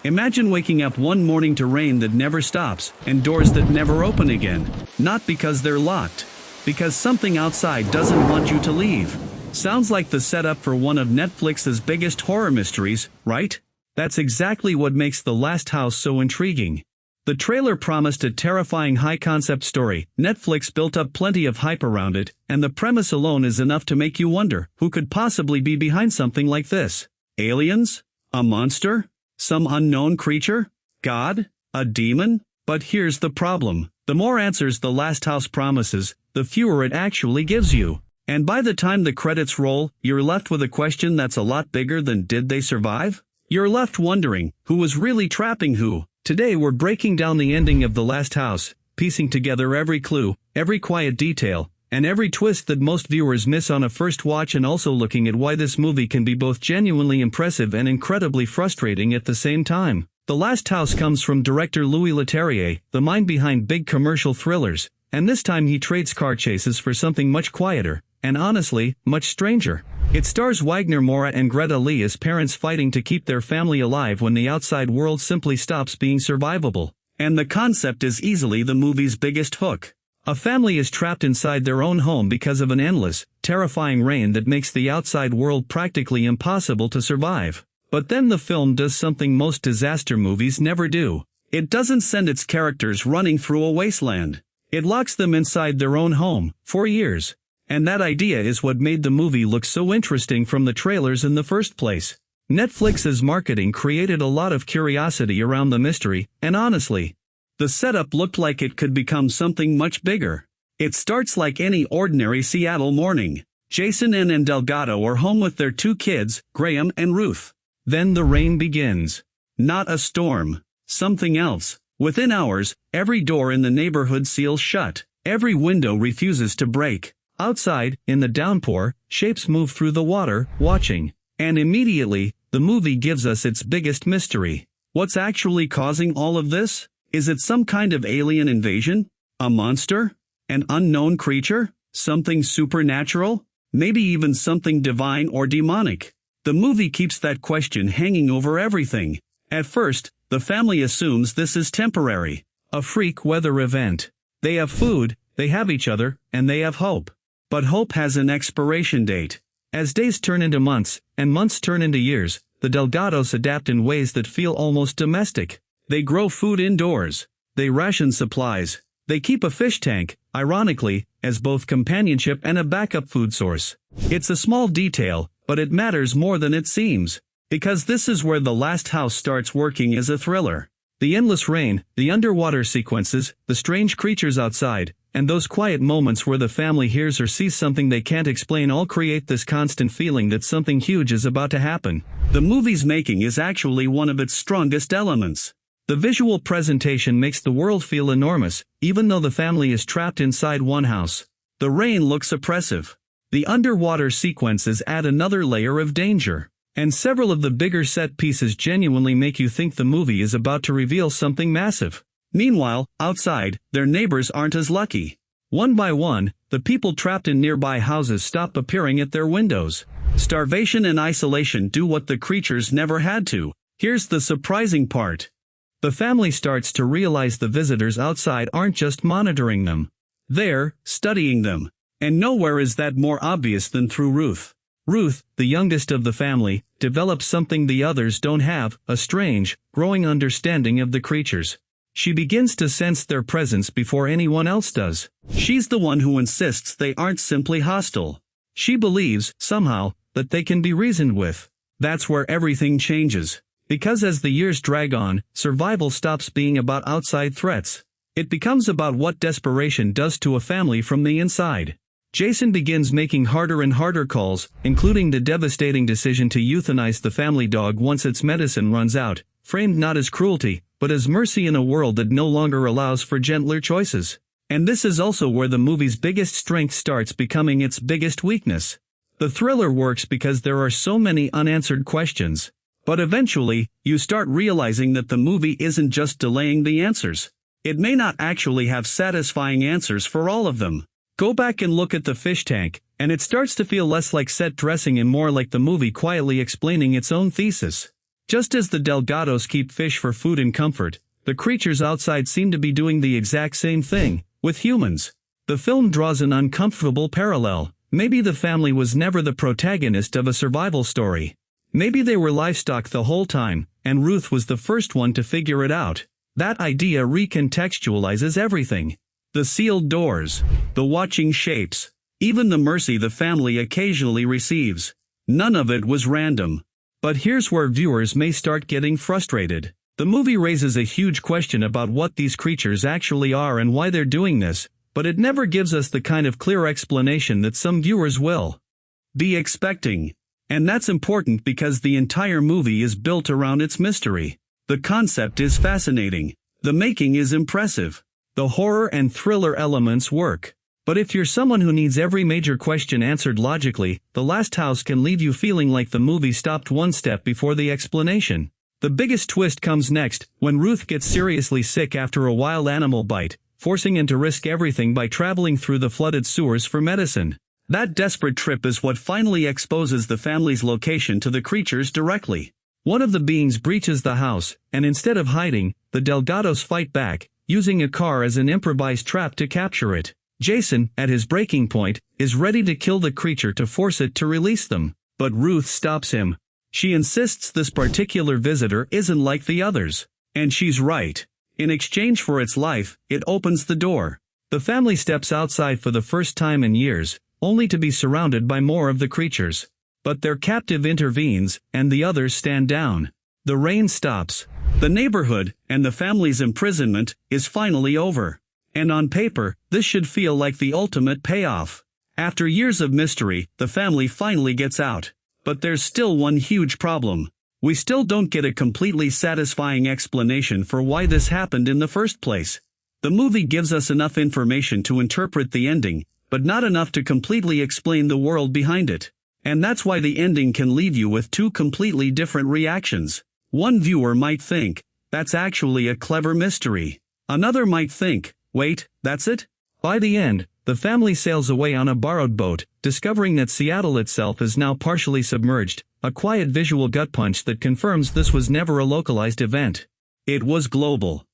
Imagine waking up one morning to rain that never stops, and doors that never open again. Not because they're locked. Because something outside doesn't want you to leave. Sounds like the setup for one of Netflix's biggest horror mysteries, right? That's exactly what makes The Last House so intriguing. The trailer promised a terrifying high-concept story, Netflix built up plenty of hype around it, and the premise alone is enough to make you wonder, who could possibly be behind something like this? Aliens? A monster? Some unknown creature? God? A demon? But here's the problem. The more answers The Last House promises, the fewer it actually gives you. And by the time the credits roll, you're left with a question that's a lot bigger than did they survive? You're left wondering, who was really trapping who? Today we're breaking down the ending of The Last House, piecing together every clue, every quiet detail, and every twist that most viewers miss on a first watch, and also looking at why this movie can be both genuinely impressive and incredibly frustrating at the same time. The Last House comes from director Louis Leterrier, the mind behind big commercial thrillers, and this time he trades car chases for something much quieter, and honestly, much stranger. It stars Wagner Moura and Greta Lee as parents fighting to keep their family alive when the outside world simply stops being survivable. And the concept is easily the movie's biggest hook. A family is trapped inside their own home because of an endless, terrifying rain that makes the outside world practically impossible to survive. But then the film does something most disaster movies never do. It doesn't send its characters running through a wasteland. It locks them inside their own home, for years. And that idea is what made the movie look so interesting from the trailers in the first place. Netflix's marketing created a lot of curiosity around the mystery, and honestly, the setup looked like it could become something much bigger. It starts like any ordinary Seattle morning. Jason and Delgado are home with their two kids, Graham and Ruth. Then the rain begins. Not a storm. Something else. Within hours, every door in the neighborhood seals shut. Every window refuses to break. Outside, in the downpour, shapes move through the water, watching. And immediately, the movie gives us its biggest mystery. What's actually causing all of this? Is it some kind of alien invasion? A monster? An unknown creature? Something supernatural? Maybe even something divine or demonic? The movie keeps that question hanging over everything. At first, the family assumes this is temporary. A freak weather event. They have food, they have each other, and they have hope. But hope has an expiration date. As days turn into months, and months turn into years, the Delgados adapt in ways that feel almost domestic. They grow food indoors. They ration supplies. They keep a fish tank, ironically, as both companionship and a backup food source. It's a small detail, but it matters more than it seems. Because this is where The Last House starts working as a thriller. The endless rain, the underwater sequences, the strange creatures outside, and those quiet moments where the family hears or sees something they can't explain all create this constant feeling that something huge is about to happen. The movie's making is actually one of its strongest elements. The visual presentation makes the world feel enormous, even though the family is trapped inside one house. The rain looks oppressive. The underwater sequences add another layer of danger. And several of the bigger set pieces genuinely make you think the movie is about to reveal something massive. Meanwhile, outside, their neighbors aren't as lucky. One by one, the people trapped in nearby houses stop appearing at their windows. Starvation and isolation do what the creatures never had to. Here's the surprising part. The family starts to realize the visitors outside aren't just monitoring them. They're studying them. And nowhere is that more obvious than through Ruth. Ruth, the youngest of the family, develops something the others don't have, a strange, growing understanding of the creatures. She begins to sense their presence before anyone else does. She's the one who insists they aren't simply hostile. She believes, somehow, that they can be reasoned with. That's where everything changes. Because as the years drag on, survival stops being about outside threats. It becomes about what desperation does to a family from the inside. Jason begins making harder and harder calls, including the devastating decision to euthanize the family dog once its medicine runs out, framed not as cruelty, but as mercy in a world that no longer allows for gentler choices. And this is also where the movie's biggest strength starts becoming its biggest weakness. The thriller works because there are so many unanswered questions. But eventually, you start realizing that the movie isn't just delaying the answers. It may not actually have satisfying answers for all of them. Go back and look at the fish tank, and it starts to feel less like set dressing and more like the movie quietly explaining its own thesis. Just as the Delgados keep fish for food and comfort, the creatures outside seem to be doing the exact same thing, with humans. The film draws an uncomfortable parallel. Maybe the family was never the protagonist of a survival story. Maybe they were livestock the whole time, and Ruth was the first one to figure it out. That idea recontextualizes everything. The sealed doors, the watching shapes, even the mercy the family occasionally receives. None of it was random. But here's where viewers may start getting frustrated. The movie raises a huge question about what these creatures actually are and why they're doing this, but it never gives us the kind of clear explanation that some viewers will be expecting. And that's important because the entire movie is built around its mystery. The concept is fascinating. The making is impressive. The horror and thriller elements work. But if you're someone who needs every major question answered logically, The Last House can leave you feeling like the movie stopped one step before the explanation. The biggest twist comes next, when Ruth gets seriously sick after a wild animal bite, forcing him to risk everything by traveling through the flooded sewers for medicine. That desperate trip is what finally exposes the family's location to the creatures directly. One of the beings breaches the house, and instead of hiding, the Delgados fight back, using a car as an improvised trap to capture it. Jason, at his breaking point, is ready to kill the creature to force it to release them. But Ruth stops him. She insists this particular visitor isn't like the others. And she's right. In exchange for its life, it opens the door. The family steps outside for the first time in years, only to be surrounded by more of the creatures. But their captive intervenes, and the others stand down. The rain stops. The neighborhood, and the family's imprisonment, is finally over. And on paper, this should feel like the ultimate payoff. After years of mystery, the family finally gets out. But there's still one huge problem. We still don't get a completely satisfying explanation for why this happened in the first place. The movie gives us enough information to interpret the ending, but not enough to completely explain the world behind it. And that's why the ending can leave you with two completely different reactions. One viewer might think, that's actually a clever mystery. Another might think, wait, that's it? By the end, the family sails away on a borrowed boat, discovering that Seattle itself is now partially submerged, a quiet visual gut punch that confirms this was never a localized event. It was global.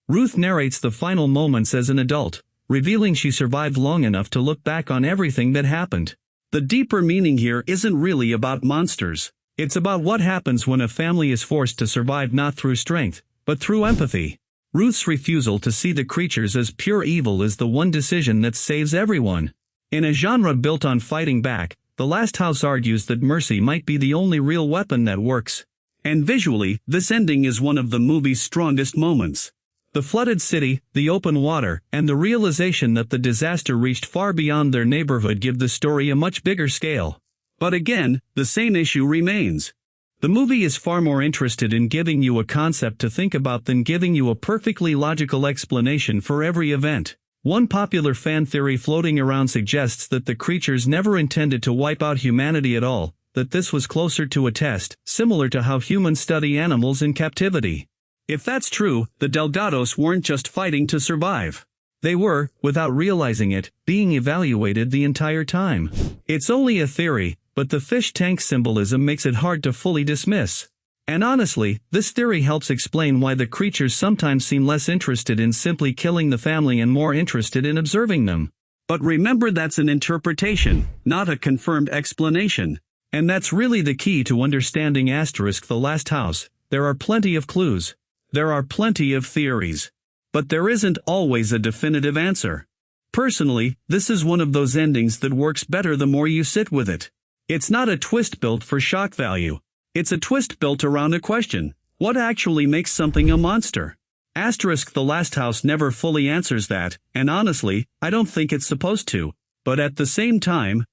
Ruth narrates the final moments as an adult, revealing she survived long enough to look back on everything that happened. The deeper meaning here isn't really about monsters. It's about what happens when a family is forced to survive not through strength, but through empathy. Ruth's refusal to see the creatures as pure evil is the one decision that saves everyone. In a genre built on fighting back, The Last House argues that mercy might be the only real weapon that works. And visually, this ending is one of the movie's strongest moments. The flooded city, the open water, and the realization that the disaster reached far beyond their neighborhood give the story a much bigger scale. But again, the same issue remains. The movie is far more interested in giving you a concept to think about than giving you a perfectly logical explanation for every event. One popular fan theory floating around suggests that the creatures never intended to wipe out humanity at all, that this was closer to a test, similar to how humans study animals in captivity. If that's true, the Delgados weren't just fighting to survive. They were, without realizing it, being evaluated the entire time. It's only a theory, but the fish tank symbolism makes it hard to fully dismiss. And honestly, this theory helps explain why the creatures sometimes seem less interested in simply killing the family and more interested in observing them. But remember, that's an interpretation, not a confirmed explanation. And that's really the key to understanding The Last House. There are plenty of clues. There are plenty of theories. But there isn't always a definitive answer. Personally, this is one of those endings that works better the more you sit with it. It's not a twist built for shock value. It's a twist built around a question. What actually makes something a monster? The Last House never fully answers that, and honestly, I don't think it's supposed to. But at the same time,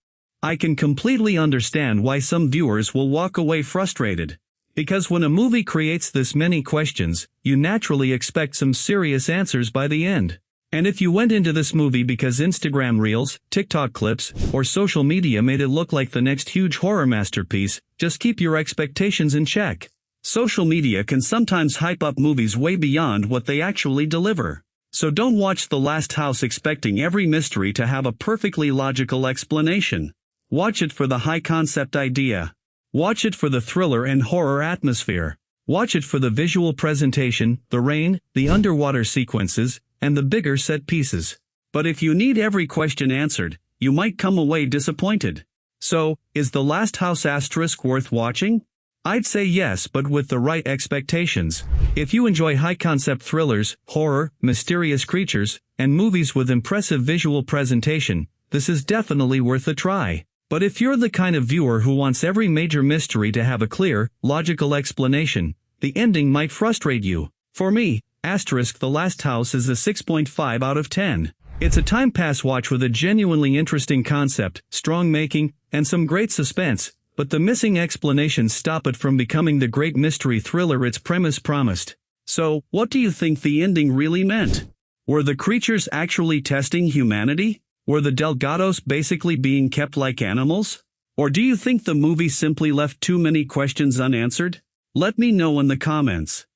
I can completely understand why some viewers will walk away frustrated. Because when a movie creates this many questions, you naturally expect some serious answers by the end. And if you went into this movie because Instagram Reels, TikTok clips, or social media made it look like the next huge horror masterpiece, just keep your expectations in check. Social media can sometimes hype up movies way beyond what they actually deliver. So don't watch The Last House expecting every mystery to have a perfectly logical explanation. Watch it for the high-concept idea. Watch it for the thriller and horror atmosphere. Watch it for the visual presentation, the rain, the underwater sequences, and the bigger set pieces. But if you need every question answered, you might come away disappointed. So, is The Last House * worth watching? I'd say yes, but with the right expectations. If you enjoy high-concept thrillers, horror, mysterious creatures, and movies with impressive visual presentation, this is definitely worth a try. But if you're the kind of viewer who wants every major mystery to have a clear, logical explanation, the ending might frustrate you. For me, The Last House is a 6.5 out of 10. It's a time pass watch with a genuinely interesting concept, strong making, and some great suspense, but the missing explanations stop it from becoming the great mystery thriller its premise promised. So, what do you think the ending really meant? Were the creatures actually testing humanity? Were the Delgados basically being kept like animals? Or do you think the movie simply left too many questions unanswered? Let me know in the comments.